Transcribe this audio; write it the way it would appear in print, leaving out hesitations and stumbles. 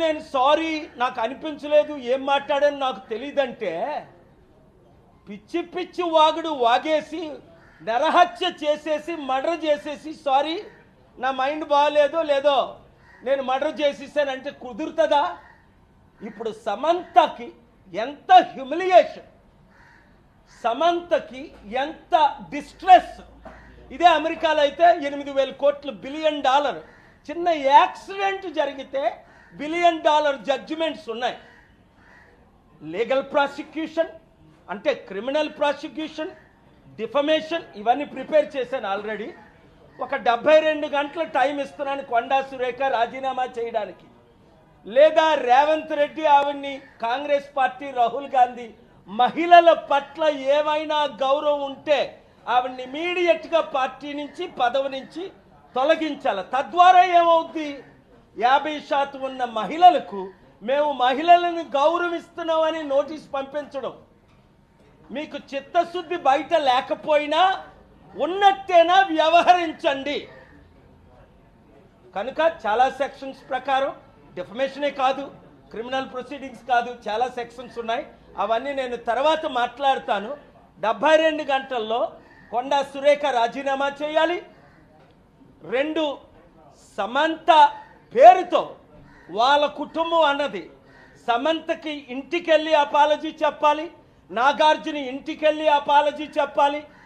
నేను సారీ నాకు అనిపించలేదు ఏం మాట్లాడాను నాకు తెలియదంటే పిచ్చి పిచ్చి వాగుడు వాగేసి నరహత్య చేసేసి మర్డర్ చేసేసి సారీ నా మైండ్ బాగాలేదో లేదో నేను మర్డర్ చేసేసానంటే కుదురుతుందా? ఇప్పుడు సమంతకి ఎంత హ్యూమిలియేషన్, సమంతకి ఎంత డిస్ట్రెస్. ఇదే అమెరికాలో అయితే 8,000 కోట్లు బిలియన్ డాలర్ చిన్న యాక్సిడెంట్ జరిగితే $1 బిలియన్ జడ్జిమెంట్స్ ఉన్నాయి. లీగల్ ప్రాసిక్యూషన్ అంటే క్రిమినల్ ప్రాసిక్యూషన్, డిఫమేషన్ ఇవన్నీ ప్రిపేర్ చేశాను ఆల్రెడీ. ఒక 72 గంటల టైం ఇస్తున్నాను కొండా సురేఖ రాజీనామా చేయడానికి, లేదా రేవంత్ రెడ్డి ఆవిడ్ని కాంగ్రెస్ పార్టీ రాహుల్ గాంధీ మహిళల పట్ల ఏమైనా గౌరవం ఉంటే ఆవిడ్ని ఇమీడియట్గా పార్టీ నుంచి పదవి నుంచి తొలగించాలి. తద్వారా ఏమవుద్ది, 50% ఉన్న మహిళలకు మేము మహిళలను గౌరవిస్తున్నామని నోటీస్ పంపించడం. మీకు చిత్తశుద్ధి బయట లేకపోయినా ఉన్నట్టేనా వ్యవహరించండి. కనుక చాలా సెక్షన్స్ ప్రకారం డిఫమేషనే కాదు, క్రిమినల్ ప్రొసీడింగ్స్ కాదు, చాలా సెక్షన్స్ ఉన్నాయి. అవన్నీ నేను తర్వాత మాట్లాడతాను. 72 గంటల్లో కొండా సురేఖ రాజీనామా చేయాలి. 2 సమంత పేరుతో వాళ్ళ కుటుంబం అన్నది సమంతకి ఇంటికెళ్ళి అపాలజీ చెప్పాలి, నాగార్జున ఇంటికెళ్ళి అపాలజీ చెప్పాలి.